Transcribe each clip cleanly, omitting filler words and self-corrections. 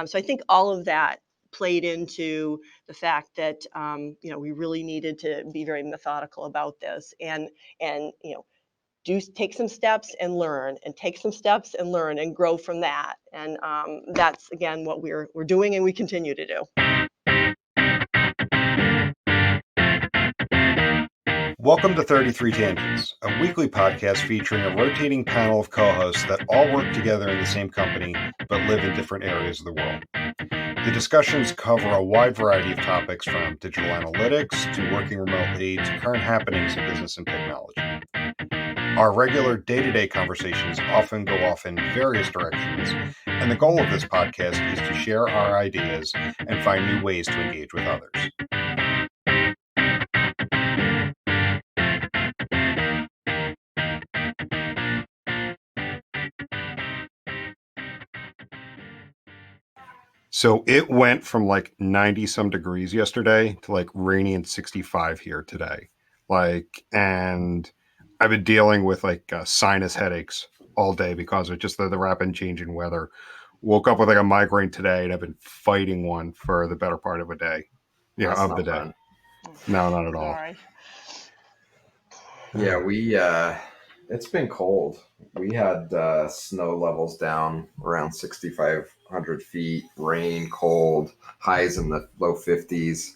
So I think all of that played into the fact that we really needed to be very methodical about this, and take some steps and learn, and take some steps and learn and grow from that. And that's again what we're doing, and we continue to do. Welcome to 33 Tangents, a weekly podcast featuring a rotating panel of co-hosts that all work together in the same company but live in different areas of the world. The discussions cover a wide variety of topics, from digital analytics to working remotely to current happenings in business and technology. Our regular day-to-day conversations often go off in various directions, and the goal of this podcast is to share our ideas and find new ways to engage with others. So it went from like 90 some degrees yesterday to like rainy and 65 here today. And I've been dealing with sinus headaches all day because of just the rapid change in weather. Woke up with like a migraine today, and I've been fighting one for the better part of a day. Of the day. Fun. No, not at all. Sorry. Yeah, it's been cold. We had snow levels down around 6,500 feet, rain, cold, highs in the low 50s.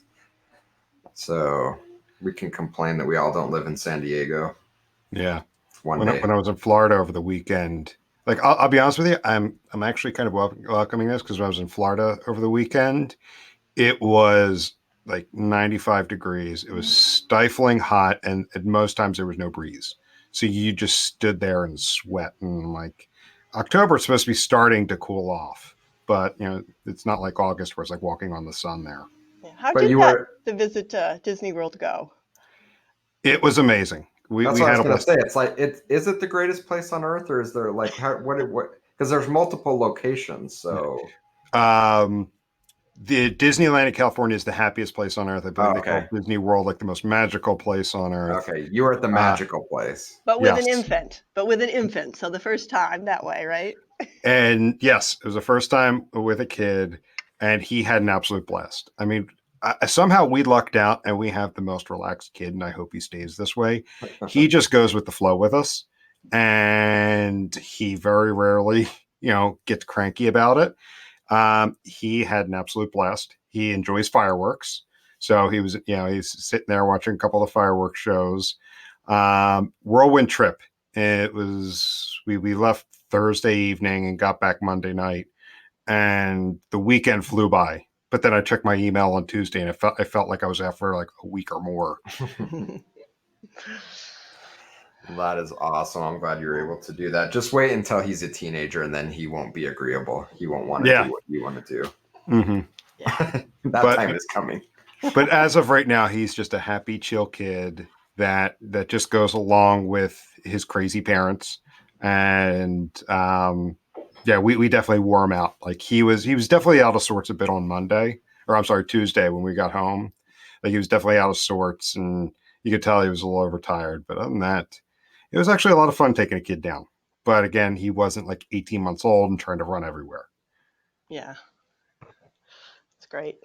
So we can complain that we all don't live in San Diego. Yeah. When I was in Florida over the weekend, I'll be honest with you, I'm actually kind of welcoming this, because when I was in Florida over the weekend, it was like 95 degrees. It was stifling hot, and at most times there was no breeze. So you just stood there and sweat. And October is supposed to be starting to cool off, but it's not like August where it's like walking on the sun there. Yeah. How did the visit to Disney World go? It was amazing. That's what I was going to say. It's like, is it the greatest place on earth, or is there what? Because there's multiple locations. So, the Disneyland in California is the happiest place on earth. I believe they call Disney World like the most magical place on earth. Okay, you were at the magical place, but with an infant. So the first time that way, right? And yes, it was the first time with a kid, and he had an absolute blast. I mean, somehow we lucked out, and we have the most relaxed kid, and I hope he stays this way. He just goes with the flow with us, and he very rarely, gets cranky about it. He had an absolute blast. He enjoys fireworks, so he was, he's sitting there watching a couple of fireworks shows. Whirlwind trip. It was we left Thursday evening and got back Monday night, and the weekend flew by. But then I checked my email on Tuesday, and I felt like I was there for like a week or more. That is awesome. I'm glad you're able to do that. Just wait until he's a teenager, and then he won't be agreeable. He won't want to do what you want to do. Mm-hmm. Yeah. That time is coming. But as of right now, he's just a happy, chill kid that just goes along with his crazy parents. And we definitely wore him out. Like he was definitely out of sorts a bit on Tuesday when we got home. Like he was definitely out of sorts, and you could tell he was a little overtired. But other than that, it was actually a lot of fun taking a kid down. But again, he wasn't like 18 months old and trying to run everywhere. Yeah. It's great.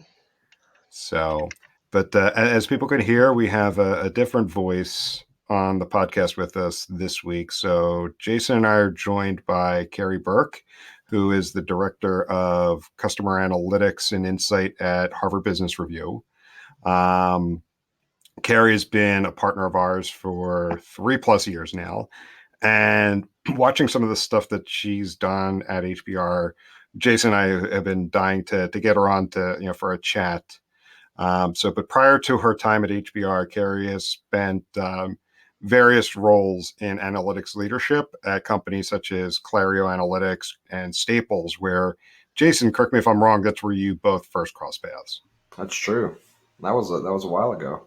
So, but as people can hear, we have a different voice on the podcast with us this week. So Jason and I are joined by Carrie Bourke, who is the Director of Customer Analytics and Insight at Harvard Business Review. Carrie has been a partner of ours for 3+ years now, and watching some of the stuff that she's done at HBR, Jason and I have been dying to get her on to, for a chat. But prior to her time at HBR, Carrie has spent various roles in analytics leadership at companies such as Clario Analytics and Staples, where, Jason, correct me if I'm wrong, that's where you both first crossed paths. That's true. That was a while ago.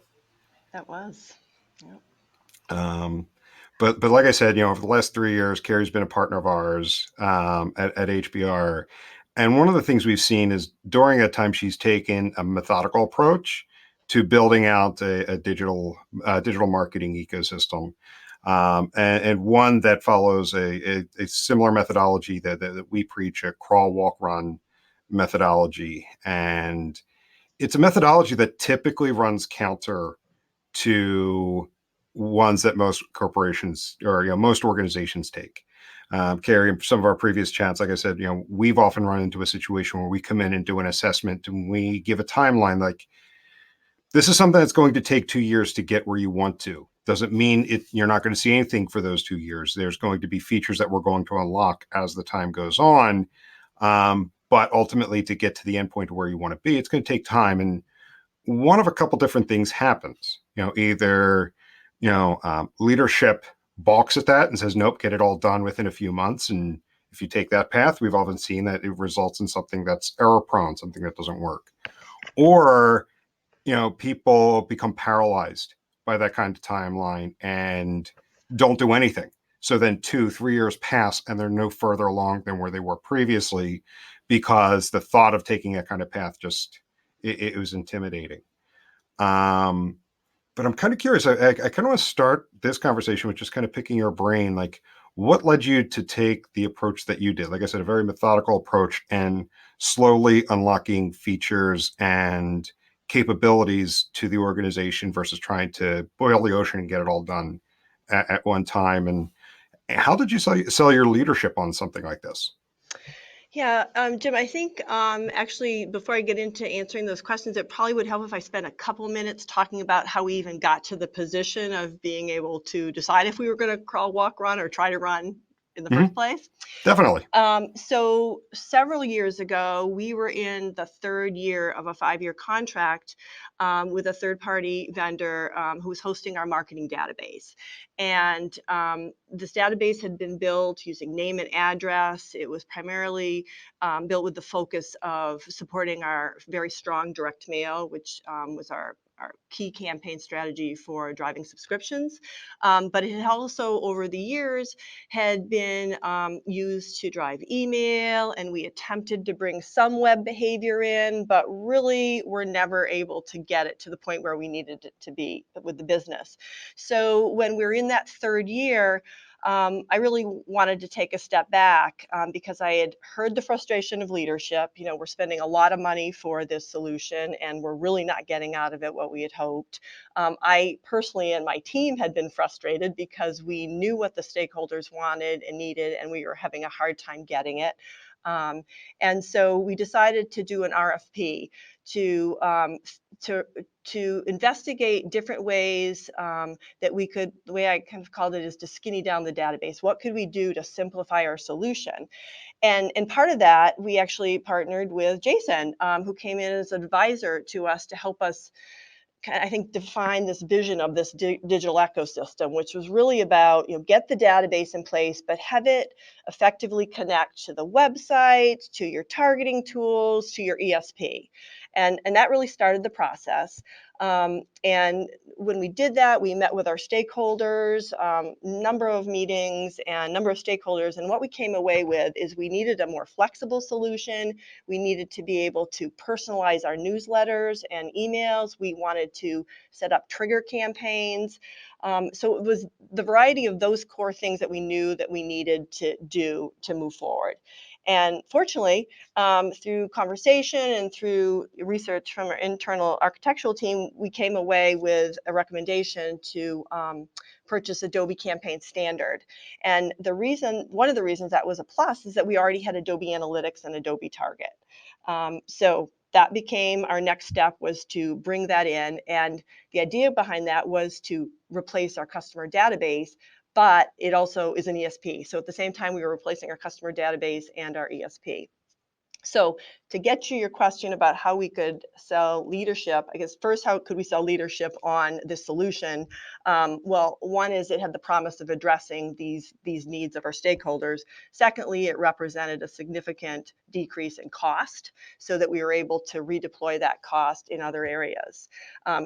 That was. Yep. But like I said, over the last 3 years, Carrie's been a partner of ours at HBR. And one of the things we've seen is during that time, she's taken a methodical approach to building out a digital marketing ecosystem, and one that follows a similar methodology that we preach: a crawl, walk, run methodology, and it's a methodology that typically runs counter to ones that most corporations or most organizations take. Carrie, in some of our previous chats, like I said, we've often run into a situation where we come in and do an assessment and we give a timeline like, this is something that's going to take 2 years to get where you want to. Doesn't mean you're not going to see anything for those 2 years. There's going to be features that we're going to unlock as the time goes on. But ultimately, to get to the endpoint where you want to be, it's going to take time. And one of a couple different things happens. Either leadership balks at that and says, nope, get it all done within a few months. And if you take that path, we've often seen that it results in something that's error prone, something that doesn't work. Or people become paralyzed by that kind of timeline and don't do anything. So then 2-3 years pass and they're no further along than where they were previously, because the thought of taking that kind of path just, it was intimidating. But I'm kind of curious. I kind of want to start this conversation with just kind of picking your brain. Like, what led you to take the approach that you did? Like I said, a very methodical approach and slowly unlocking features and capabilities to the organization versus trying to boil the ocean and get it all done at one time. And how did you sell your leadership on something like this? Yeah, Jim, I think actually before I get into answering those questions, it probably would help if I spent a couple minutes talking about how we even got to the position of being able to decide if we were going to crawl, walk, run, or try to run in the first place. Definitely. So several years ago, we were in the third year of a 5-year contract with a third-party vendor who was hosting our marketing database. And this database had been built using name and address. It was primarily built with the focus of supporting our very strong direct mail, which was our key campaign strategy for driving subscriptions. But it had also, over the years, had been used to drive email, and we attempted to bring some web behavior in, but really were never able to get it to the point where we needed it to be with the business. So when we were in that third year, I really wanted to take a step back because I had heard the frustration of leadership. We're spending a lot of money for this solution and we're really not getting out of it what we had hoped. I personally and my team had been frustrated because we knew what the stakeholders wanted and needed, and we were having a hard time getting it. And so we decided to do an RFP to investigate different ways that we could, the way I kind of called it is to skinny down the database. What could we do to simplify our solution? And part of that, we actually partnered with Jason, who came in as an advisor to us to help us, I think, define this vision of this digital ecosystem, which was really about, get the database in place, but have it effectively connect to the website, to your targeting tools, to your ESP. And that really started the process. And when we did that, we met with our stakeholders, number of meetings and number of stakeholders. And what we came away with is we needed a more flexible solution. We needed to be able to personalize our newsletters and emails. We wanted to set up trigger campaigns. So it was the variety of those core things that we knew that we needed to do to move forward. And fortunately, through conversation and through research from our internal architectural team, we came away with a recommendation to purchase Adobe Campaign Standard. And one of the reasons that was a plus is that we already had Adobe Analytics and Adobe Target. So that became our next step, was to bring that in. And the idea behind that was to replace our customer database, but it also is an ESP. So at the same time, we were replacing our customer database and our ESP. So to get to your question about how we could sell leadership, I guess first, how could we sell leadership on this solution? Well, one is it had the promise of addressing these needs of our stakeholders. Secondly, it represented a significant decrease in cost so that we were able to redeploy that cost in other areas.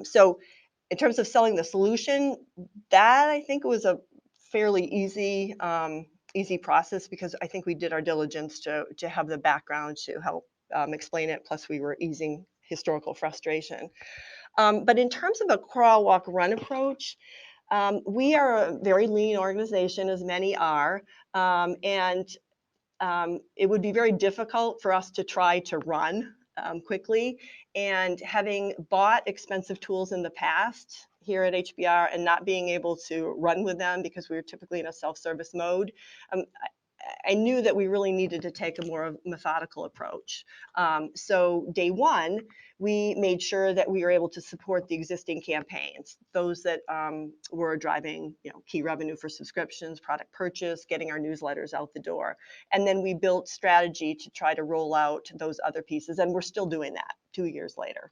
So in terms of selling the solution, that I think was a fairly easy process, because I think we did our diligence to have the background to help explain it. Plus, we were easing historical frustration. But in terms of a crawl, walk, run approach, we are a very lean organization, as many are, and it would be very difficult for us to try to run quickly. And having bought expensive tools in the past here at HBR and not being able to run with them because we were typically in a self-service mode, I knew that we really needed to take a more methodical approach. So day one, we made sure that we were able to support the existing campaigns, those that were driving key revenue for subscriptions, product purchase, getting our newsletters out the door. And then we built strategy to try to roll out those other pieces. And we're still doing that 2 years later.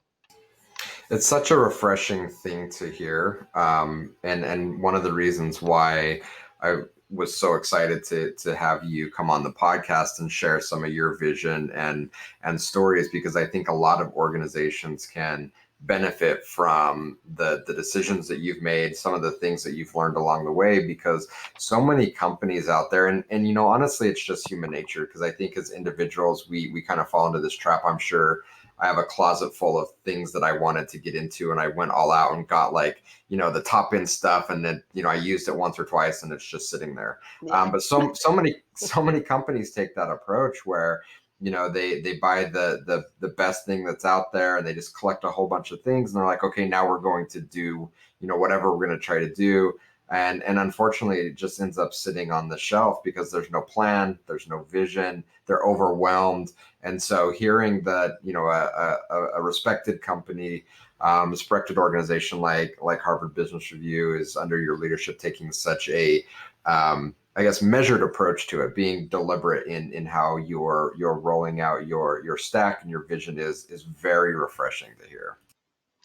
It's such a refreshing thing to hear. And one of the reasons why I was so excited to have you come on the podcast and share some of your vision and stories, because I think a lot of organizations can benefit from the decisions that you've made, some of the things that you've learned along the way, because so many companies out there, and honestly, it's just human nature, because I think as individuals, we kind of fall into this trap. I'm sure I have a closet full of things that I wanted to get into, and I went all out and got the top end stuff, and then I used it once or twice, and it's just sitting there. Yeah. But so many companies take that approach where they buy the best thing that's out there, and they just collect a whole bunch of things, and they're like, okay, now we're going to do whatever we're going to try to do. And unfortunately, it just ends up sitting on the shelf because there's no plan, there's no vision, they're overwhelmed. And so hearing that, a respected company, respected organization like Harvard Business Review is under your leadership, taking such a, I guess, measured approach to it, being deliberate in how you're rolling out your stack and your vision is very refreshing to hear.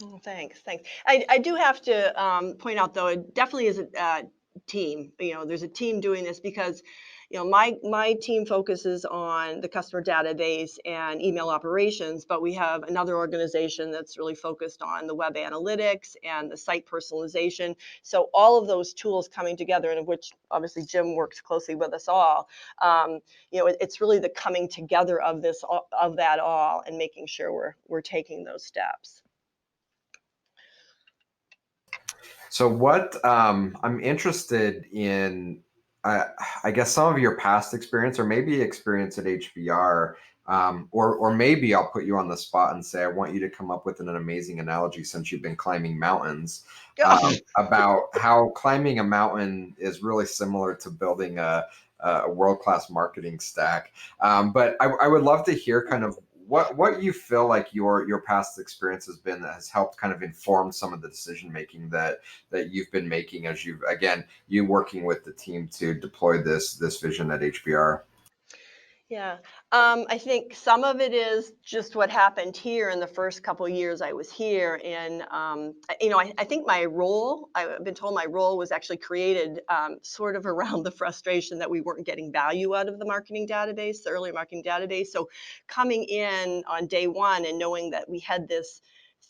Oh, thanks. I do have to point out, though, it definitely is a team. There's a team doing this because, my team focuses on the customer database and email operations, but we have another organization that's really focused on the web analytics and the site personalization. So all of those tools coming together, and of which obviously Jim works closely with us all. It's really the coming together of that all, and making sure we're taking those steps. So what I'm interested in, I guess, some of your past experience, or maybe experience at HBR, or maybe I'll put you on the spot and say I want you to come up with an amazing analogy, since you've been climbing mountains, about how climbing a mountain is really similar to building a world-class marketing stack. But I would love to hear kind of what you feel like your past experience has been that has helped kind of inform some of the decision making that you've been making as you working with the team to deploy this vision at HBR. Yeah, I think some of it is just what happened here in the first couple of years I was here. And, I think I've been told my role was actually created sort of around the frustration that we weren't getting value out of the marketing database, the early marketing database. So coming in on day one and knowing that we had this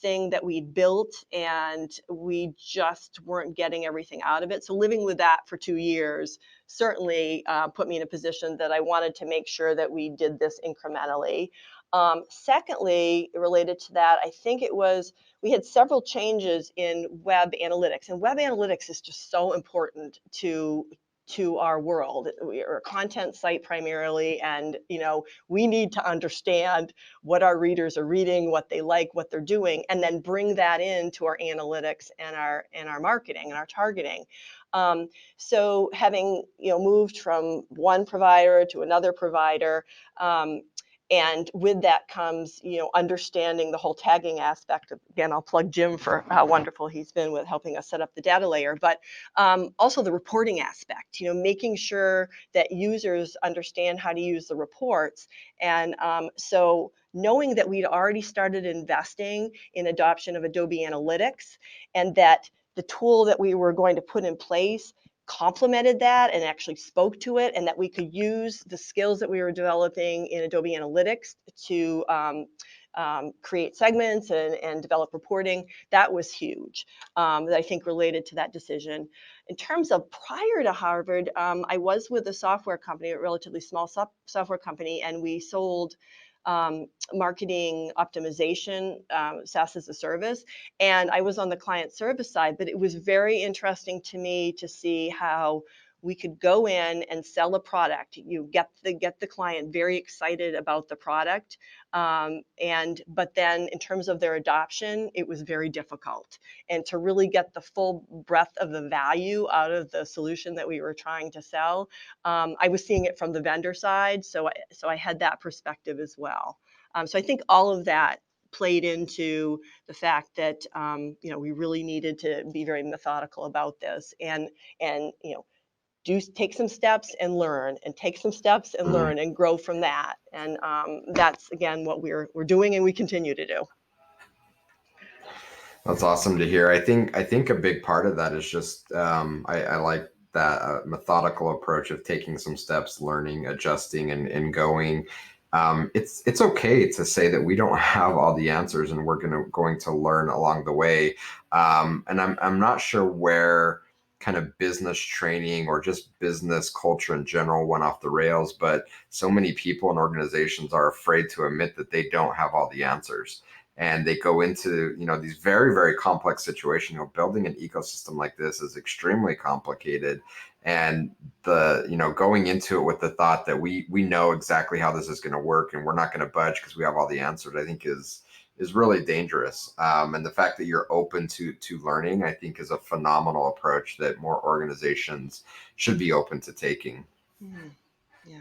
thing that we'd built and we just weren't getting everything out of it. So living with that for 2 years certainly put me in a position that I wanted to make sure that we did this incrementally. Secondly, related to that, I think we had several changes in web analytics, and web analytics is just so important to our world. We are a content site primarily, and we need to understand what our readers are reading, what they like, what they're doing, and then bring that into our analytics and our marketing and our targeting. So having moved from one provider to another provider, and with that comes understanding the whole tagging aspect. Again, I'll plug Jim for how wonderful he's been with helping us set up the data layer, but also the reporting aspect. Making sure that users understand how to use the reports, and so knowing that we'd already started investing in adoption of Adobe Analytics, and that the tool that we were going to put in place complemented that and actually spoke to it, and that we could use the skills that we were developing in Adobe Analytics to create segments and develop reporting. That was huge, that I think related to that decision. In terms of prior to Harvard, I was with a software company, a relatively small software company, and we sold marketing optimization, SaaS as a service. And I was on the client service side, but it was very interesting to me to see how we could go in and sell a product. You get the client very excited about the product, but then in terms of their adoption, it was very difficult. And to really get the full breadth of the value out of the solution that we were trying to sell, I was seeing it from the vendor side, so I had that perspective as well. So I think all of that played into the fact that we really needed to be very methodical about this, and do take some steps and learn, and take some steps and learn and grow from that. And that's again what we're doing, and we continue to do. That's awesome to hear. I think a big part of that is just I like that methodical approach of taking some steps, learning, adjusting, and going. It's okay to say that we don't have all the answers, and we're going to learn along the way. And I'm not sure where kind of business training or just business culture in general went off the rails, but so many people and organizations are afraid to admit that they don't have all the answers. And they go into these very, very complex situations. Building an ecosystem like this is extremely complicated, and going into it with the thought that we know exactly how this is going to work and we're not going to budge because we have all the answers, I think is really dangerous. And the fact that you're open to learning, I think, is a phenomenal approach that more organizations should be open to taking. Yeah.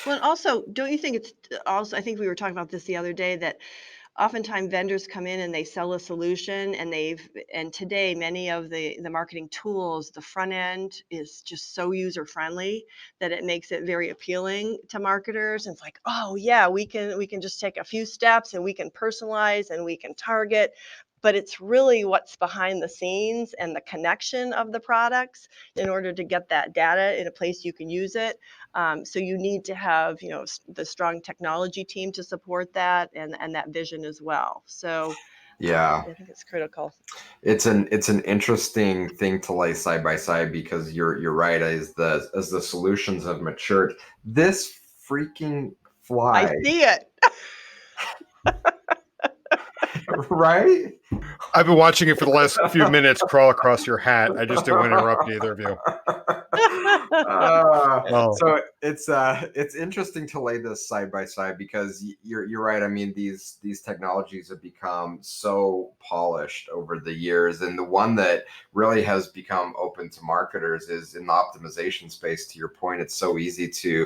Well, and also, don't you think it's also, I think we were talking about this the other day, that oftentimes vendors come in and they sell a solution, and today many of the marketing tools, the front end is just so user friendly that it makes it very appealing to marketers. And it's like, oh yeah, we can just take a few steps and we can personalize and we can target. But it's really what's behind the scenes and the connection of the products in order to get that data in a place you can use it. So you need to have, the strong technology team to support that, and that vision as well. So Yeah, I think it's critical. it's an interesting thing to lay side by side, because you're right. As the solutions have matured, this freaking I fly, see it. right? I've been watching it for the last few minutes crawl across your hat. I just didn't want to interrupt either of you. So it's interesting to lay this side by side, because you're right. I mean, these technologies have become so polished over the years, and the one that really has become open to marketers is in the optimization space. To your point, it's so easy to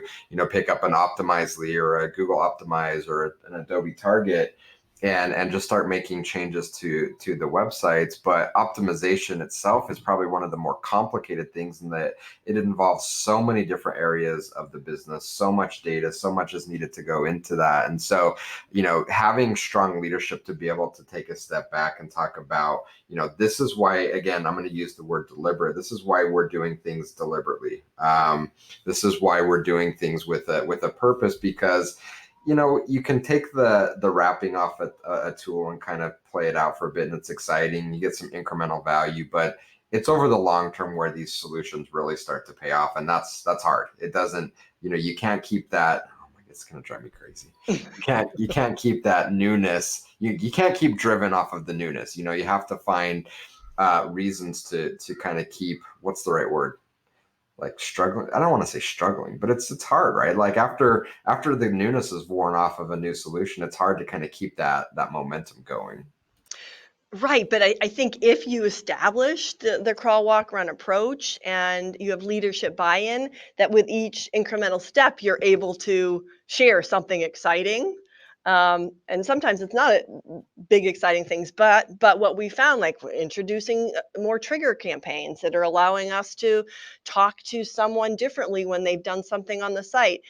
pick up an Optimizely or a Google Optimize or an Adobe Target, and just start making changes to the websites. But optimization itself is probably one of the more complicated things, in that it involves so many different areas of the business, so much data, so much is needed to go into that. And so, having strong leadership to be able to take a step back and talk about, this is why, again, I'm going to use the word deliberate. This is why we're doing things deliberately. This is why we're doing things with a purpose, because you can take the wrapping off a tool and kind of play it out for a bit, and it's exciting. You get some incremental value, but it's over the long term where these solutions really start to pay off, and that's hard. It doesn't, you can't keep that. Oh my God, it's gonna drive me crazy. You can't keep that newness. You can't keep driven off of the newness. You have to find reasons to kind of keep, what's the right word? Like struggling. I don't want to say struggling, but it's hard, right? Like after the newness is worn off of a new solution, it's hard to kind of keep that momentum going. Right, but I think if you establish the crawl, walk, run approach, and you have leadership buy-in, that with each incremental step, you're able to share something exciting. And sometimes it's not big, exciting things, but what we found, like we're introducing more trigger campaigns that are allowing us to talk to someone differently when they've done something on the site.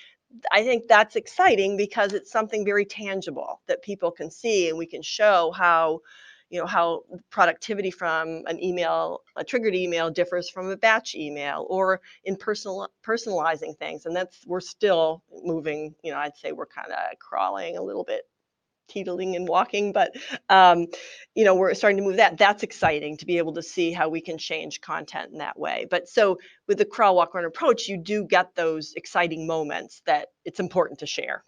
I think that's exciting because it's something very tangible that people can see, and we can show how productivity from a triggered email differs from a batch email, or in personalizing things. And we're still moving, I'd say we're kind of crawling a little bit, teetling and walking, but we're starting to move that's exciting to be able to see how we can change content in that way. But so with the crawl, walk, run approach, you do get those exciting moments that it's important to share.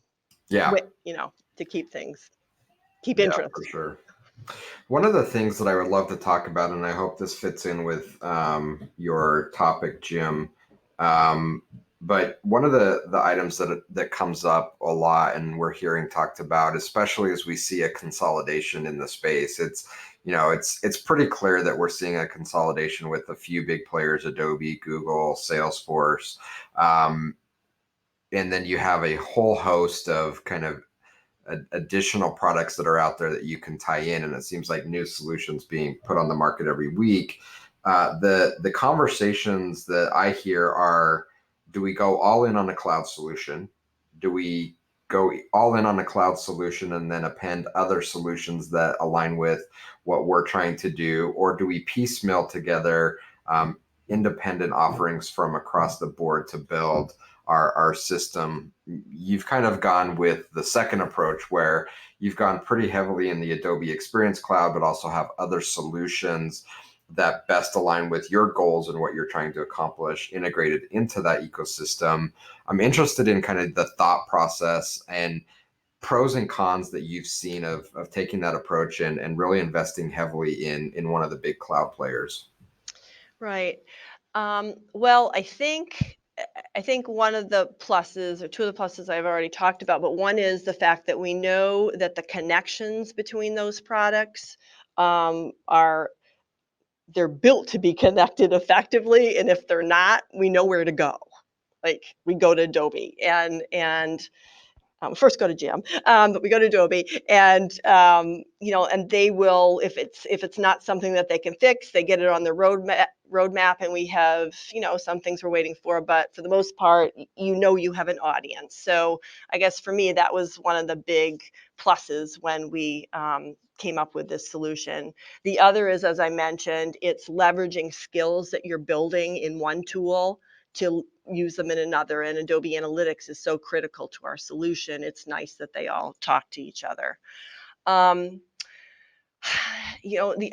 Yeah. To keep Yeah, interest. for sure. One of the things that I would love to talk about, and I hope this fits in with your topic, Jim, But one of the items that comes up a lot and we're hearing talked about, especially as we see a consolidation in the space, it's pretty clear that we're seeing a consolidation with a few big players, Adobe, Google, Salesforce. And then you have a whole host of kind of additional products that are out there that you can tie in, and it seems like new solutions being put on the market every week. The conversations that I hear are, do we go all in on a cloud solution? Do we go all in on a cloud solution and then append other solutions that align with what we're trying to do? Or do we piecemeal together independent offerings from across the board to build our system? You've kind of gone with the second approach, where you've gone pretty heavily in the Adobe Experience Cloud, but also have other solutions that best align with your goals and what you're trying to accomplish integrated into that ecosystem. I'm interested in kind of the thought process and pros and cons that you've seen of taking that approach and really investing heavily in one of the big cloud players. Right. Well, I think one of the pluses, or two of the pluses I've already talked about, but one is the fact that we know that the connections between those products are they're built to be connected effectively, and if they're not, we know where to go. Like we go to Adobe and first go to Jam, but we go to Adobe, and and they will, if it's not something that they can fix, they get it on their roadmap, and we have some things we're waiting for, but for the most part, you have an audience. So I guess for me, that was one of the big pluses when we came up with this solution. The other is, as I mentioned, it's leveraging skills that you're building in one tool to use them in another, and Adobe Analytics is so critical to our solution. It's nice that they all talk to each other. The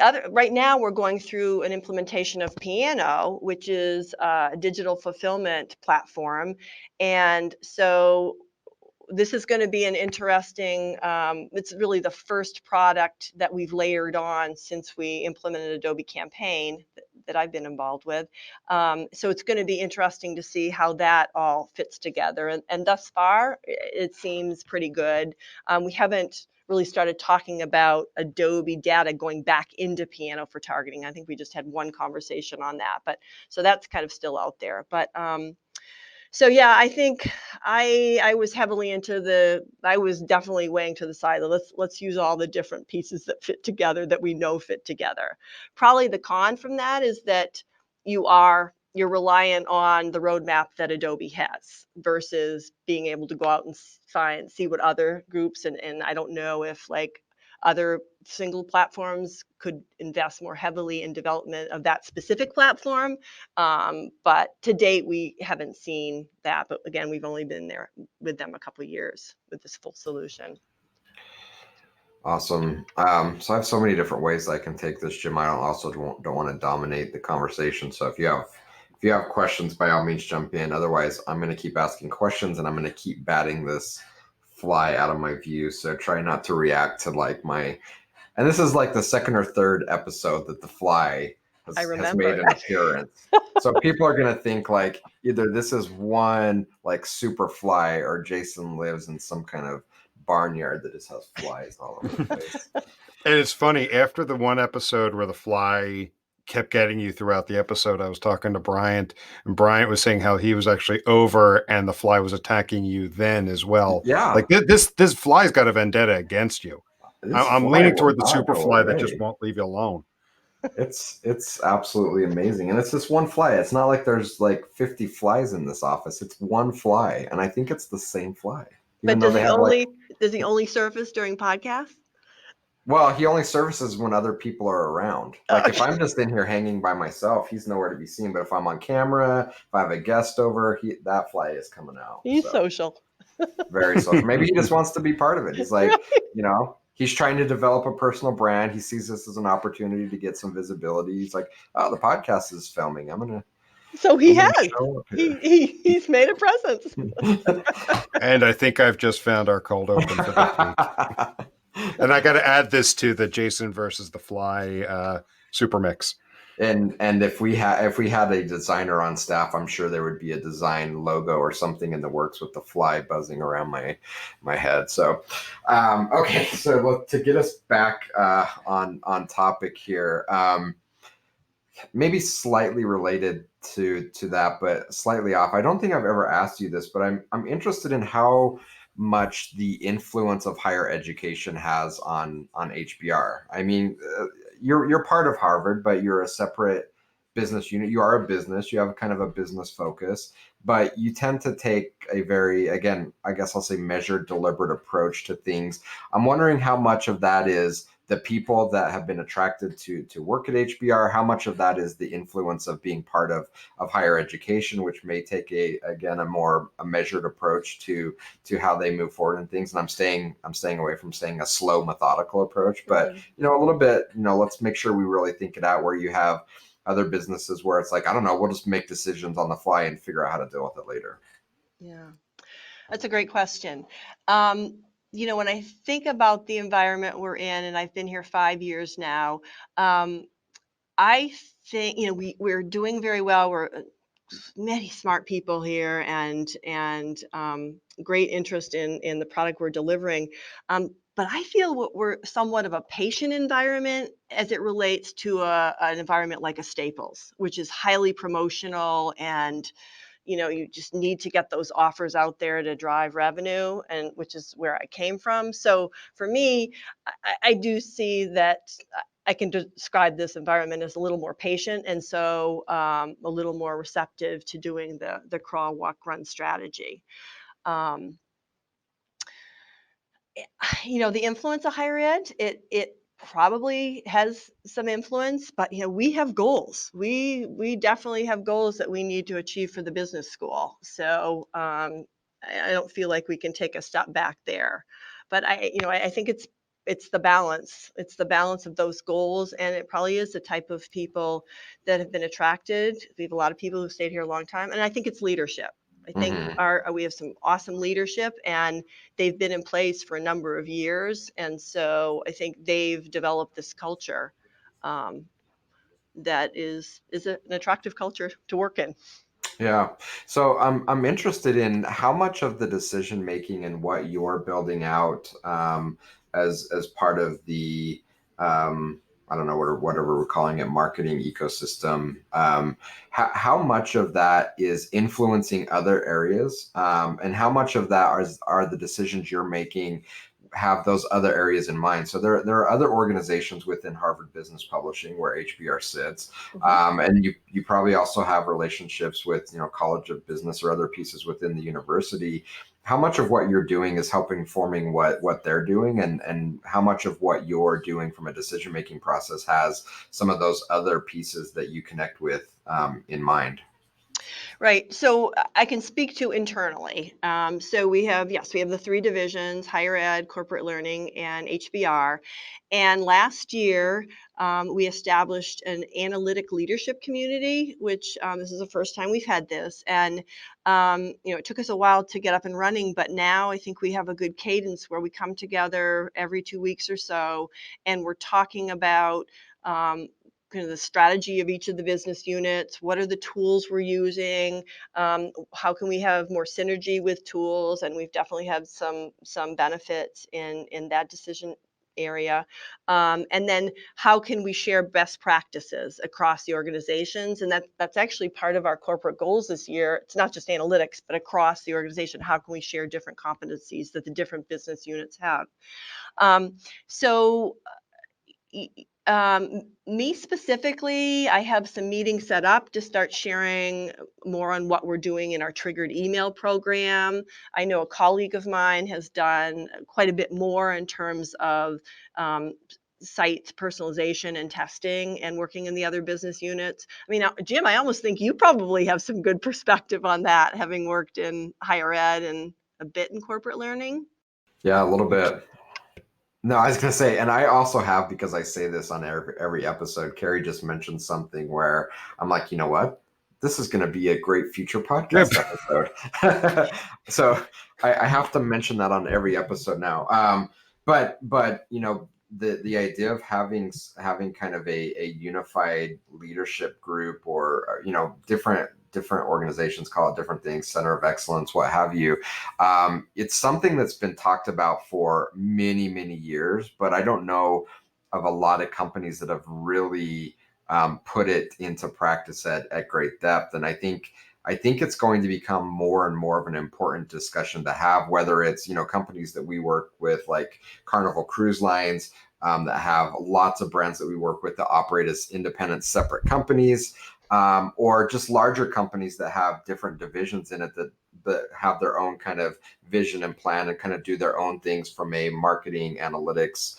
other, right now we're going through an implementation of Piano, which is a digital fulfillment platform, and so this is going to be an interesting, it's really the first product that we've layered on since we implemented Adobe Campaign that I've been involved with. So it's going to be interesting to see how that all fits together. And thus far, it seems pretty good. We haven't really started talking about Adobe data going back into Piano for targeting. I think we just had one conversation on that, but so that's kind of still out there. But so yeah, I think I was heavily I was definitely weighing to the side of let's use all the different pieces that fit together, that we know fit together. Probably the con from that is that you're reliant on the roadmap that Adobe has versus being able to go out and see what other groups, and I don't know if like other single platforms could invest more heavily in development of that specific platform. But to date, we haven't seen that. But again, we've only been there with them a couple of years with this full solution. Awesome. So I have so many different ways I can take this, Jim. I don't want to dominate the conversation. So if you have questions, by all means jump in. Otherwise, I'm going to keep asking questions, and I'm going to keep batting this fly out of my view. So try not to react to and this is like the second or third episode that the fly has made an appearance. So people are going to think like either this is one like super fly, or Jason lives in some kind of barnyard that just has flies all over the place. And it's funny, after the one episode where the fly kept getting you throughout the episode, I was talking to Bryant, and Bryant was saying how he was actually over and the fly was attacking you then as well. Yeah. Like this fly's got a vendetta against you. I'm leaning toward the super fly that just won't leave you alone. It's absolutely amazing. And it's just one fly. It's not like there's like 50 flies in this office. It's one fly. And I think it's the same fly. But does he only surface during podcasts? Well, he only surfaces when other people are around. Like if I'm just in here hanging by myself, he's nowhere to be seen. But if I'm on camera, if I have a guest over, that fly is coming out. He's social. Very social. Maybe he just wants to be part of it. He's like, right. He's trying to develop a personal brand. He sees this as an opportunity to get some visibility. He's like, oh, the podcast is filming. So he's made a presence. And I think I've just found our cold open for the week. And I got to add this to the Jason versus the Fly super mix. And if we had a designer on staff, I'm sure there would be a design logo or something in the works with the fly buzzing around my head. So, okay, so look, to get us back on topic here, maybe slightly related to that, but slightly off. I don't think I've ever asked you this, but I'm interested in how much the influence of higher education has on HBR. I mean, you're part of Harvard, but you're a separate business unit. You are a business. You have kind of a business focus, but you tend to take a very, again, I guess I'll say measured, deliberate approach to things. I'm wondering how much of that is the people that have been attracted to work at HBR, how much of that is the influence of being part of higher education, which may take a more measured approach to how they move forward in things. And I'm staying away from saying a slow, methodical approach, but a little bit, let's make sure we really think it out, where you have other businesses where it's like, I don't know, we'll just make decisions on the fly and figure out how to deal with it later. Yeah, that's a great question. When I think about the environment we're in, and I've been here 5 years now, I think, we're doing very well. We're many smart people here, and great interest in the product we're delivering. But I feel we're somewhat of a patient environment as it relates to an environment like a Staples, which is highly promotional, and you just need to get those offers out there to drive revenue, and which is where I came from. So for me, I do see that I can describe this environment as a little more patient, and so a little more receptive to doing the crawl, walk, run strategy. Um, the influence of higher ed, it probably has some influence, but we have goals. We definitely have goals that we need to achieve for the business school. So I don't feel like we can take a step back there. But I think it's the balance. It's the balance of those goals, and it probably is the type of people that have been attracted. We have a lot of people who stayed here a long time, and I think it's leadership. I think we have some awesome leadership, and they've been in place for a number of years. And so I think they've developed this culture that is an attractive culture to work in. Yeah. So I'm interested in how much of the decision making and what you're building out as part of the I don't know, whatever we're calling it, marketing ecosystem. How much of that is influencing other areas, and how much of that are the decisions you're making have those other areas in mind? So there are other organizations within Harvard Business Publishing where HBR sits, and you probably also have relationships with College of Business or other pieces within the university. How much of what you're doing is helping forming what they're doing, and how much of what you're doing from a decision making process has some of those other pieces that you connect with in mind? Right. So I can speak to internally. So we have the three divisions: higher ed, corporate learning, and HBR. And last year, we established an analytic leadership community, which this is the first time we've had this. And it took us a while to get up and running, but now I think we have a good cadence where we come together every 2 weeks or so, and we're talking about kind of the strategy of each of the business units. What are the tools we're using? How can we have more synergy with tools? And we've definitely had some benefits in that decision area. And then how can we share best practices across the organizations? And that's actually part of our corporate goals this year. It's not just analytics, but across the organization. How can we share different competencies that the different business units have? So me specifically, I have some meetings set up to start sharing more on what we're doing in our triggered email program. I know a colleague of mine has done quite a bit more in terms of site personalization and testing and working in the other business units. I mean, Jim, I almost think you probably have some good perspective on that, having worked in higher ed and a bit in corporate learning. Yeah, a little bit. No, I was going to say, and I also have, because I say this on every episode, Carrie just mentioned something where I'm like, you know what? This is going to be a great future podcast episode. So I have to mention that on every episode now. But the idea of having kind of a unified leadership group, or different organizations call it different things, center of excellence, what have you. It's something that's been talked about for many years, but I don't know of a lot of companies that have really put it into practice at great depth. And I think it's going to become more and more of an important discussion to have, whether it's, companies that we work with like Carnival Cruise Lines, that have lots of brands that we work with that operate as independent, separate companies, or just larger companies that have different divisions in it that have their own kind of vision and plan and kind of do their own things from a marketing analytics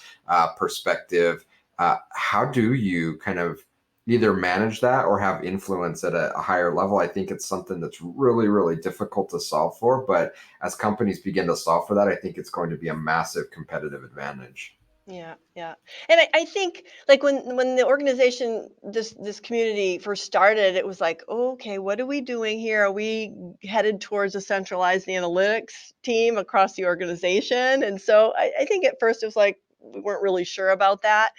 perspective. How do you kind of either manage that or have influence at a higher level? I think it's something that's really difficult to solve for, but as companies begin to solve for that, I think it's going to be a massive competitive advantage. Yeah, yeah. And I think like when the organization, this community first started, it was like, okay, what are we doing here? Are we headed towards a centralized analytics team across the organization? And so I think at first it was like we weren't really sure about that.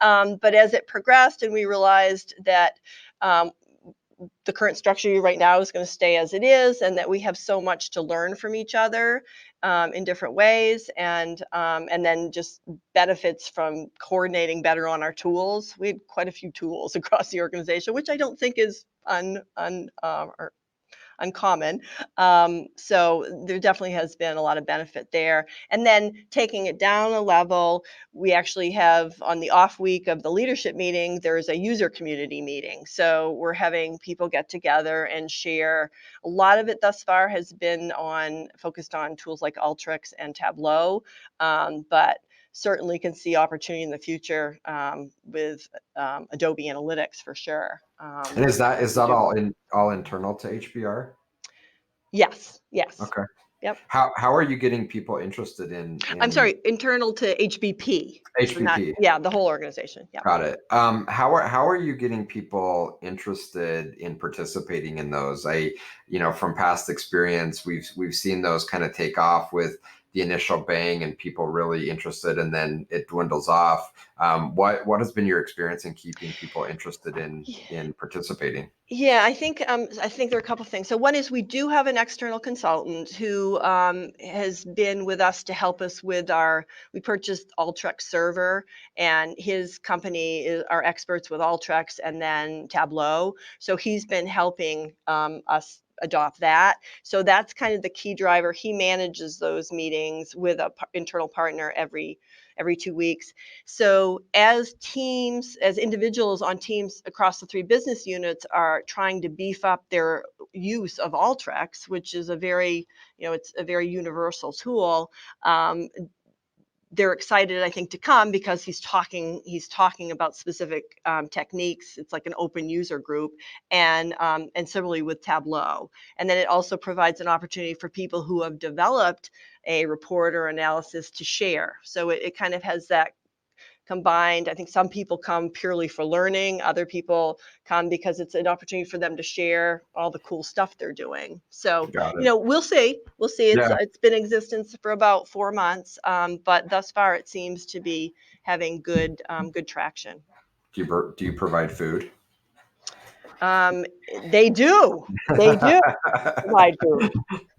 But as it progressed and we realized that um, the current structure right now is going to stay as it is, and that we have so much to learn from each other in different ways, and then just benefits from coordinating better on our tools. We had quite a few tools across the organization, which I don't think is or uncommon. So there definitely has been a lot of benefit there. And then taking it down a level, we actually have on the off week of the leadership meeting, there's a user community meeting. So we're having people get together and share. A lot of it thus far has been focused on tools like Alteryx and Tableau, but certainly can see opportunity in the future with Adobe Analytics for sure. And is that all internal to HBR? Yes, yes. Okay. Yep. How are you getting people interested in I'm sorry, internal to HBP. So not, HBP? yeah, the whole organization. Yeah. Got it. How are you getting people interested in participating in those? From past experience, we've seen those kind of take off with the initial bang and people really interested, and then it dwindles off. What has been your experience in keeping people interested in participating? Yeah, I think there are a couple things. So one is we do have an external consultant who has been with us to help us with we purchased Alteryx server, and his company are experts with Alteryx and then Tableau. So he's been helping us adopt that. So that's kind of the key driver. He manages those meetings with a internal partner every 2 weeks. So as teams, as individuals on teams across the 3 business units are trying to beef up their use of Alteryx, which is it's a very universal tool. They're excited, I think, to come because he's talking about specific techniques. It's like an open user group, and similarly with Tableau. And then it also provides an opportunity for people who have developed a report or analysis to share. So it kind of has that combined. I think some people come purely for learning. Other people come because it's an opportunity for them to share all the cool stuff they're doing. So, Got it. we'll see. We'll see. Yeah. It's been in existence for about 4 months, but thus far it seems to be having good traction. Do you provide food? Um, they do. They do provide food.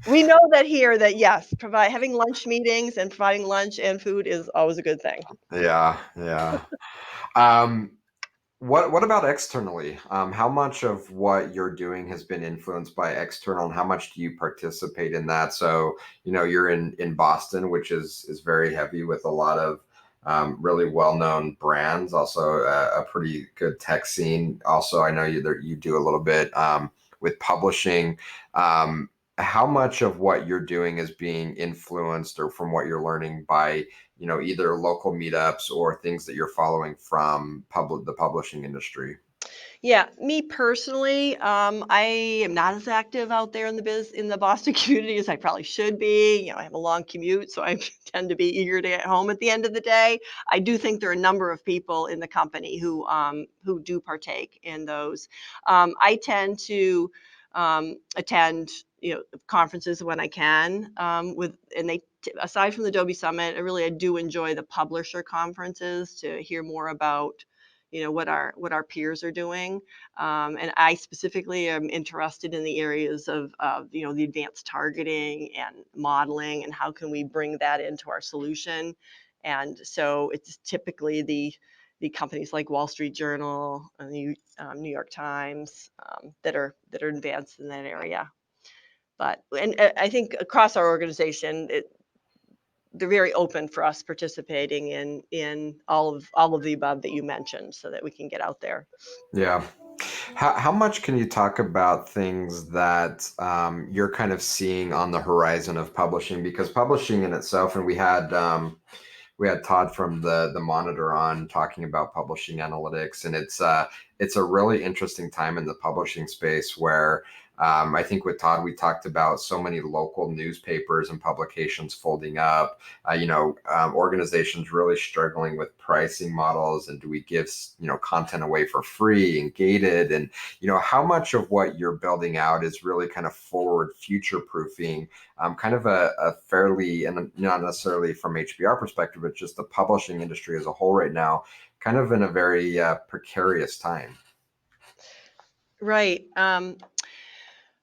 We know that here that yes, having lunch meetings and providing lunch and food is always a good thing. Yeah. Um, what about externally? How much of what you're doing has been influenced by external, and how much do you participate in that? So, you're in Boston, which is very heavy with a lot of really well-known brands, also a pretty good tech scene. Also, I know you do a little bit with publishing. How much of what you're doing is being influenced or from what you're learning by either local meetups or things that you're following from the publishing industry? Yeah, me personally, I am not as active out there in the Boston community as I probably should be. I have a long commute, so I tend to be eager to get home at the end of the day. I do think there are a number of people in the company who do partake in those. I tend to attend conferences when I can, and they aside from the Adobe Summit, I do enjoy the publisher conferences to hear more about, what our peers are doing. And I specifically am interested in the areas of, the advanced targeting and modeling, and how can we bring that into our solution. And so it's typically the companies like Wall Street Journal and the New York Times that are advanced in that area. But I think across our organization, they're very open for us participating in all of the above that you mentioned, so that we can get out there. Yeah. How much can you talk about things that you're kind of seeing on the horizon of publishing? Because publishing in itself, and we had Todd from the Monitor on talking about publishing analytics, and it's a really interesting time in the publishing space where I think with Todd we talked about so many local newspapers and publications folding up, organizations really struggling with pricing models, and do we give content away for free and gated, and how much of what you're building out is really kind of forward future proofing, kind of a fairly, and not necessarily from HBR perspective, but just the publishing industry as a whole right now, kind of in a very precarious time. Right.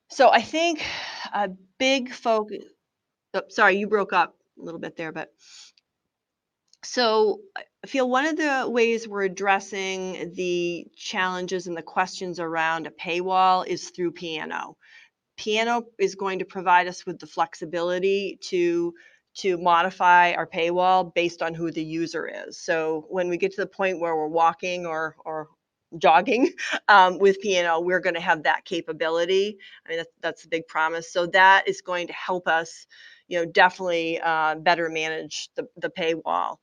So I think a big focus. Oh, sorry, you broke up a little bit there, but so I feel one of the ways we're addressing the challenges and the questions around a paywall is through Piano. Piano is going to provide us with the flexibility to modify our paywall based on who the user is. So when we get to the point where we're walking or jogging with Piano, we're going to have that capability. I mean, that's a big promise. So that is going to help us, definitely better manage the paywall.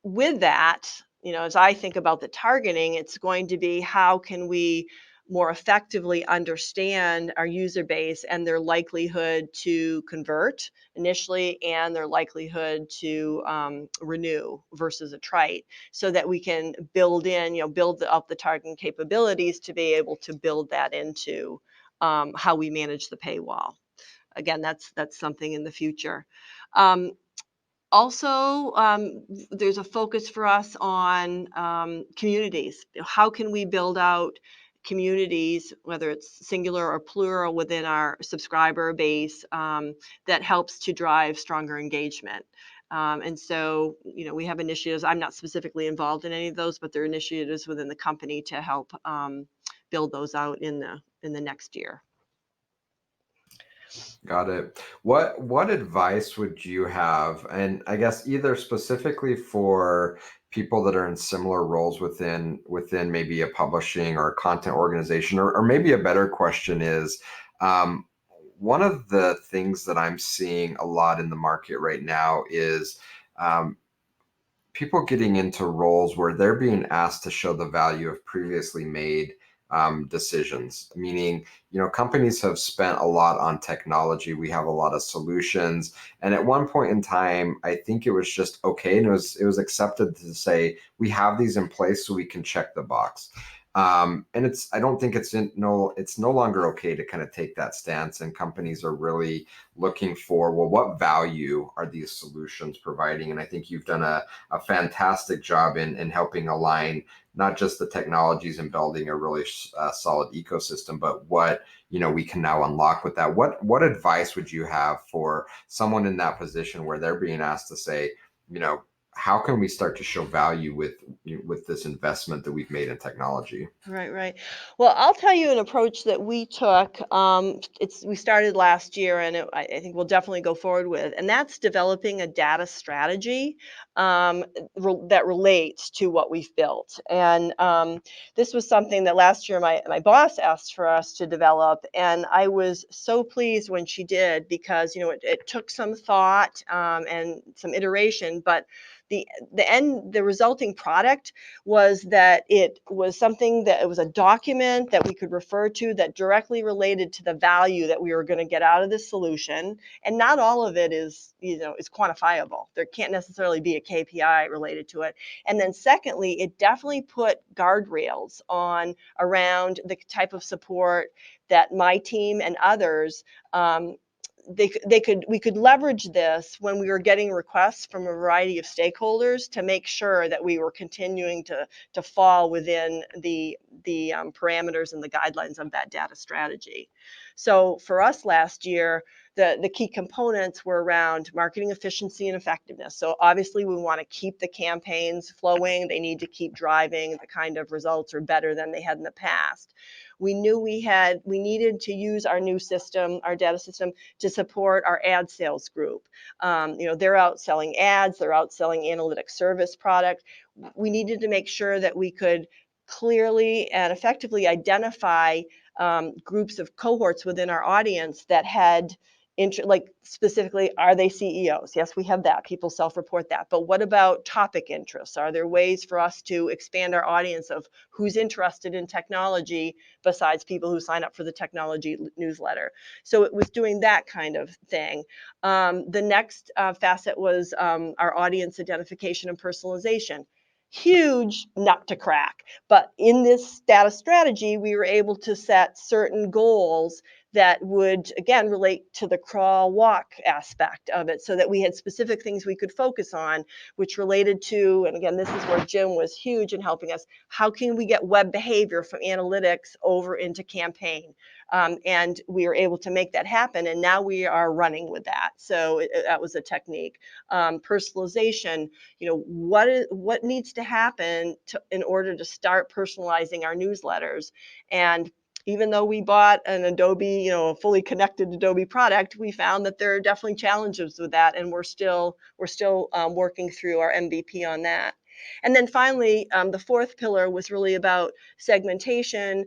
With that, as I think about the targeting, it's going to be how can we more effectively understand our user base and their likelihood to convert initially, and their likelihood to renew versus attrite, so that we can build up the targeting capabilities to be able to build that into how we manage the paywall. Again, that's something in the future. Also, there's a focus for us on communities. How can we build out communities, whether it's singular or plural, within our subscriber base, that helps to drive stronger engagement? And so, we have initiatives. I'm not specifically involved in any of those, but there are initiatives within the company to help build those out in the next year. Got it. What advice would you have? And I guess either specifically for people that are in similar roles within maybe a publishing or a content organization, or maybe a better question is, one of the things that I'm seeing a lot in the market right now is people getting into roles where they're being asked to show the value of previously made decisions, meaning, companies have spent a lot on technology. We have a lot of solutions. And at one point in time, I think it was just okay. And it was accepted to say, we have these in place so we can check the box. And I don't think it's no longer okay to kind of take that stance. And companies are really looking for, well, what value are these solutions providing? And I think you've done a fantastic job in helping align not just the technologies and building a really solid ecosystem, but what we can now unlock with that. What advice would you have for someone in that position where they're being asked to say, how can we start to show value with this investment that we've made in technology? Right. Well, I'll tell you an approach that we took. We started last year, and I think we'll definitely go forward with, and that's developing a data strategy that relates to what we've built. And this was something that last year my boss asked for us to develop, and I was so pleased when she did, because it took some thought and some iteration, but the resulting product was that it was something that it was a document that we could refer to that directly related to the value that we were going to get out of this solution. And not all of it is quantifiable. There can't necessarily be a KPI related to it. And then secondly, it definitely put guardrails on around the type of support that my team and others we could leverage this when we were getting requests from a variety of stakeholders to make sure that we were continuing to fall within the parameters and the guidelines of that data strategy. So for us last year, the key components were around marketing efficiency and effectiveness. So obviously we want to keep the campaigns flowing. They need to keep driving the kind of results or better than they had in the past. We knew we needed to use our new system, our data system, to support our ad sales group. They're out selling ads, they're out selling analytic service product. We needed to make sure that we could clearly and effectively identify groups of cohorts within our audience that had like specifically, are they CEOs? Yes, we have that. People self-report that. But what about topic interests? Are there ways for us to expand our audience of who's interested in technology besides people who sign up for the technology newsletter? So it was doing that kind of thing. The next facet was our audience identification and personalization. Huge nut to crack. But in this data strategy, we were able to set certain goals that would, again, relate to the crawl walk aspect of it, so that we had specific things we could focus on, which related to, and again, this is where Jim was huge in helping us, how can we get web behavior from analytics over into campaign? And we were able to make that happen, and now we are running with that. So that was a technique. Personalization, what needs to happen in order to start personalizing our newsletters? And even though we bought an Adobe, a fully connected Adobe product, we found that there are definitely challenges with that, and we're still working through our MVP on that. And then finally, the fourth pillar was really about segmentation,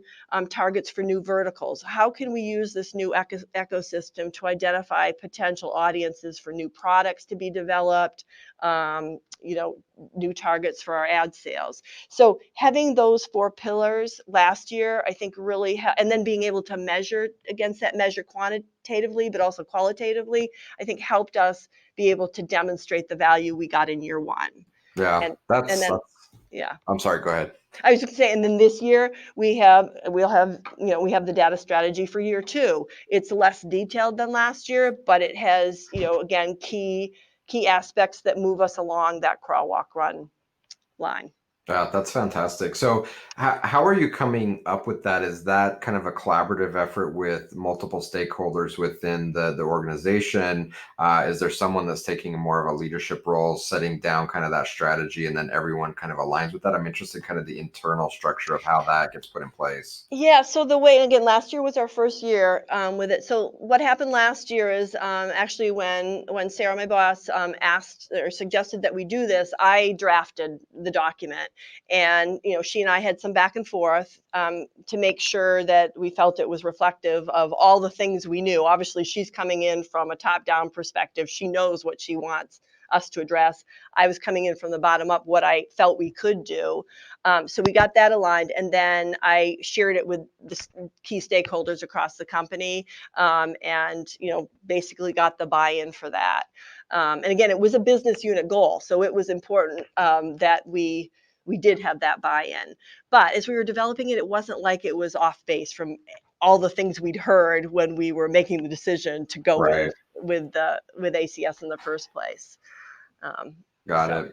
targets for new verticals. How can we use this new ecosystem to identify potential audiences for new products to be developed, new targets for our ad sales? So having those four pillars last year, I think really, and then being able to measure against that, measure quantitatively, but also qualitatively, I think helped us be able to demonstrate the value we got in year one. Yeah, And that's then, yeah. I'm sorry, go ahead. I was just saying, and then this year we have the data strategy for year two. It's less detailed than last year, but it has, again, key aspects that move us along that crawl, walk, run line. Yeah, that's fantastic. So how are you coming up with that? Is that kind of a collaborative effort with multiple stakeholders within the organization? Is there someone that's taking more of a leadership role, setting down kind of that strategy, and then everyone kind of aligns with that? I'm interested in kind of the internal structure of how that gets put in place. Yeah, so the way, again, last year was our first year with it. So what happened last year is actually when Sarah, my boss, asked or suggested that we do this, I drafted the document, and she and I had some back and forth to make sure that we felt it was reflective of all the things we knew. Obviously, she's coming in from a top-down perspective. She knows what she wants us to address. I was coming in from the bottom up, what I felt we could do. So we got that aligned, and then I shared it with the key stakeholders across the company, and basically got the buy-in for that. And again, it was a business unit goal, so it was important that we did have that buy-in. But as we were developing it, it wasn't like it was off base from all the things we'd heard when we were making the decision to go Right. with ACS in the first place. Got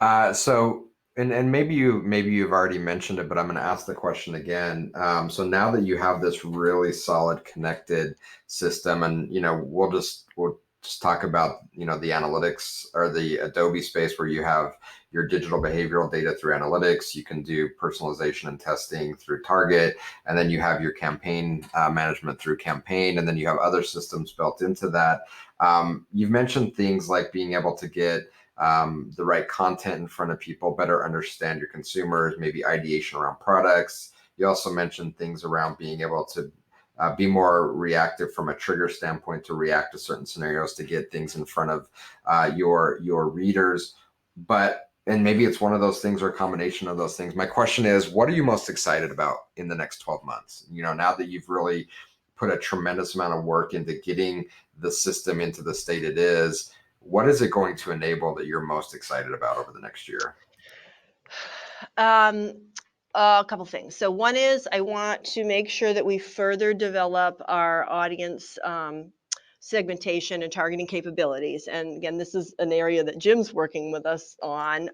it. So, and maybe you've already mentioned it, but I'm going to ask the question again. So now that you have this really solid connected system, and we'll just talk about the analytics or the Adobe space where you have your digital behavioral data through analytics. You can do personalization and testing through Target, and then you have your campaign management through Campaign, and then you have other systems built into that. You've mentioned things like being able to get the right content in front of people, better understand your consumers, maybe ideation around products. You also mentioned things around being able to be more reactive from a trigger standpoint to react to certain scenarios to get things in front of your readers. And maybe it's one of those things or a combination of those things. My question is, what are you most excited about in the next 12 months? Now that you've really put a tremendous amount of work into getting the system into the state it is, what is it going to enable that you're most excited about over the next year? A couple things. So one is I want to make sure that we further develop our audience segmentation and targeting capabilities. And again, this is an area that Jim's working with us on,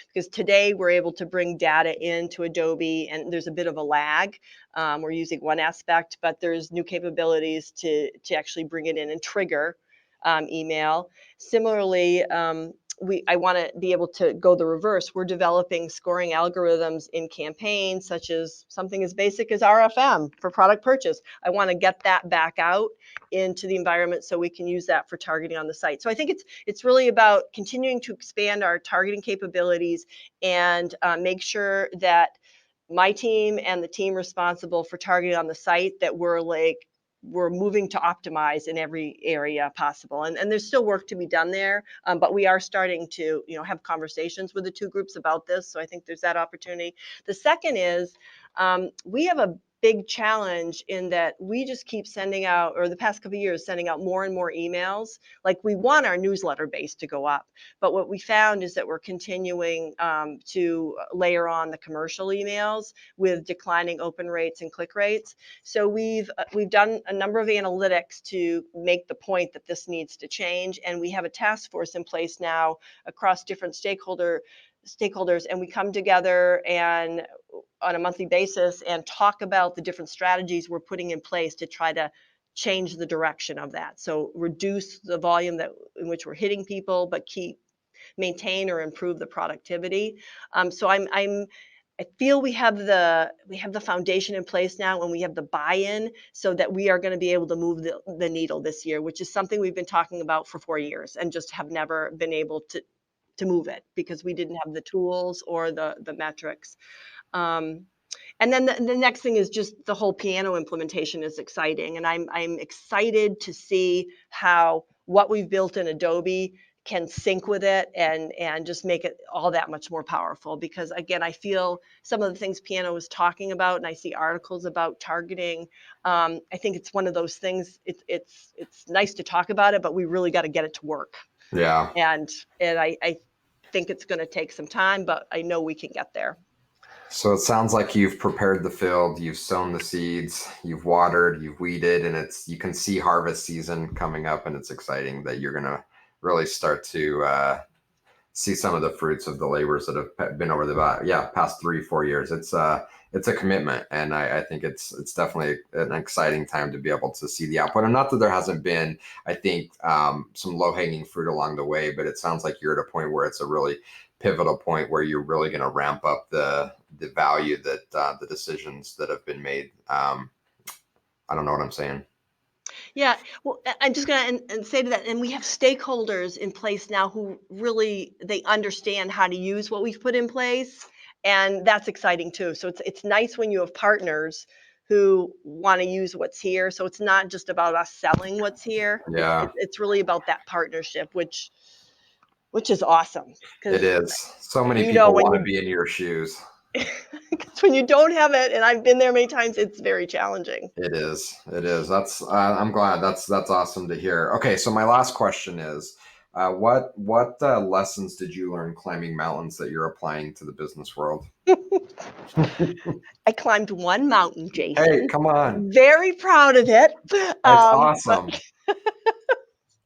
because today we're able to bring data into Adobe, and there's a bit of a lag. We're using one aspect, but there's new capabilities to actually bring it in and trigger email. Similarly, I want to be able to go the reverse. We're developing scoring algorithms in campaigns, such as something as basic as RFM for product purchase. I want to get that back out into the environment so we can use that for targeting on the site. So I think it's really about continuing to expand our targeting capabilities and make sure that my team and the team responsible for targeting on the site, that we're moving to optimize in every area possible. And there's still work to be done there, but we are starting to have conversations with the two groups about this. So I think there's that opportunity. The second is we have a big challenge in that we just keep sending out, or the past couple of years, sending out more and more emails. Like, we want our newsletter base to go up, but what we found is that we're continuing to layer on the commercial emails with declining open rates and click rates. So we've done a number of analytics to make the point that this needs to change, and we have a task force in place now across different stakeholders, and we come together and on a monthly basis and talk about the different strategies we're putting in place to try to change the direction of that. So reduce the volume in which we're hitting people, but maintain or improve the productivity. So I feel we have the foundation in place now, and we have the buy-in, so that we are going to be able to move the needle this year, which is something we've been talking about for 4 years and just have never been able to move it because we didn't have the tools or the metrics. And then the next thing is just the whole piano implementation is exciting, and I'm excited to see how what we've built in Adobe can sync with it and just make it all that much more powerful. Because again, I feel some of the things Piano was talking about, and I see articles about targeting. I think it's one of those things. It's nice to talk about it, but we really got to get it to work. Yeah. And I think it's going to take some time, but I know we can get there. So it sounds like you've prepared the field, you've sown the seeds, you've watered, you've weeded, and you can see harvest season coming up, and it's exciting that you're going to really start to see some of the fruits of the labors that have been over the past 3-4 years. It's a commitment, and I think it's definitely an exciting time to be able to see the output. And not that there hasn't been, I think, some low-hanging fruit along the way, but it sounds like you're at a point where it's a really pivotal point where you're really going to ramp up the value that the decisions that have been made. I don't know what I'm saying. Yeah, well, I'm just going to say to that, and we have stakeholders in place now who really, they understand how to use what we've put in place, and that's exciting too. So it's nice when you have partners who want to use what's here. So it's not just about us selling what's here. Yeah, It's really about that partnership, which is awesome. it is. So many people want to be in your shoes. Because when you don't have it, and I've been there many times, it's very challenging. It is. That's I'm glad. That's awesome to hear. Okay, so my last question is, what lessons did you learn climbing mountains that you're applying to the business world? I climbed one mountain, Jason. Hey, come on! Very proud of it. That's awesome.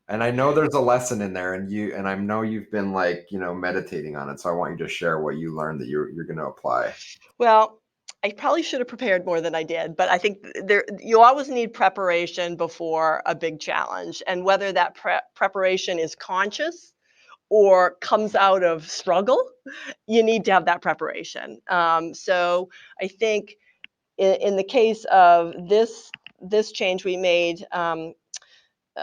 And I know there's a lesson in there, and I know you've been meditating on it. So I want you to share what you learned that you're going to apply. Well, I probably should have prepared more than I did, but I think you always need preparation before a big challenge, and whether that preparation is conscious or comes out of struggle, you need to have that preparation. So I think in the case of this change we made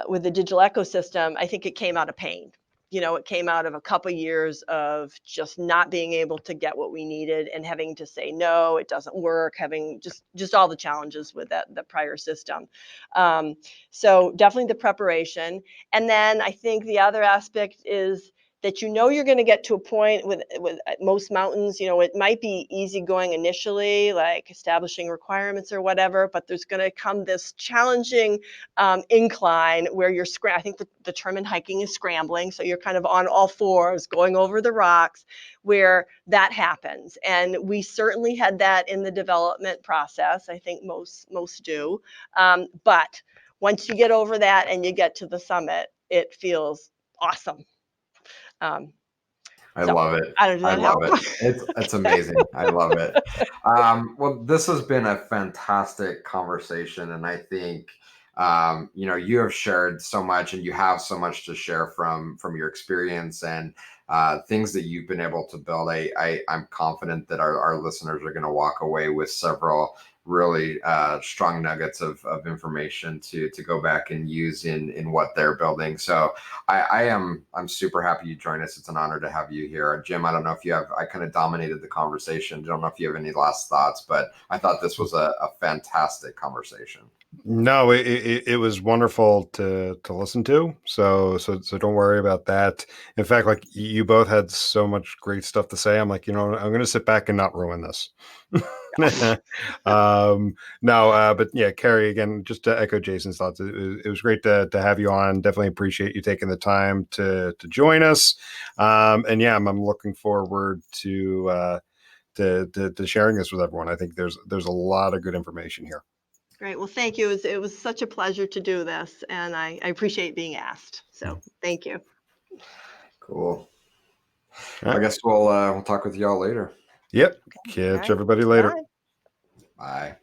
with the digital ecosystem, I think it came out of pain. It came out of a couple of years of just not being able to get what we needed and having to say, no, it doesn't work, having just all the challenges with the prior system. So definitely the preparation. And then I think the other aspect is that you're going to get to a point with most mountains, it might be easy going initially, like establishing requirements or whatever, but there's going to come this challenging incline where I think the term in hiking is scrambling. So you're kind of on all fours going over the rocks, where that happens. And we certainly had that in the development process. I think most do. But once you get over that and you get to the summit, it feels awesome. I So, love it. I don't know, I does that love help? it. It's amazing. I love it. Well, this has been a fantastic conversation, and I think you have shared so much, and you have so much to share from your experience and things that you've been able to build. I'm confident that our listeners are going to walk away with several really strong nuggets of information to go back and use in what they're building. So I'm super happy you joined us. It's an honor to have you here. Jim, I don't know if I kind of dominated the conversation. I don't know if you have any last thoughts, but I thought this was a fantastic conversation. No, it was wonderful to listen to. So don't worry about that. In fact, like you both had so much great stuff to say. I'm like, I'm going to sit back and not ruin this. But yeah, Carrie, again, just to echo Jason's thoughts, it was great to have you on. Definitely appreciate you taking the time to join us. And yeah, I'm looking forward to sharing this with everyone. I think there's a lot of good information here. Great. Well, thank you. It was such a pleasure to do this, and I appreciate being asked. So thank you. Cool. Right. I guess we'll talk with y'all later. Yep. Catch everybody later. Bye.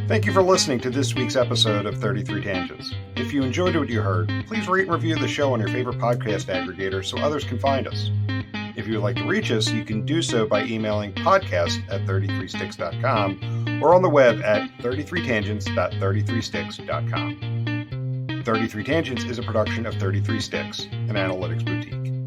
Thank you for listening to this week's episode of 33 Tangents. If you enjoyed what you heard, please rate and review the show on your favorite podcast aggregator so others can find us. If you would like to reach us, you can do so by emailing podcast@33sticks.com or on the web at 33tangents.33sticks.com. 33 Tangents is a production of 33 Sticks, an analytics boutique.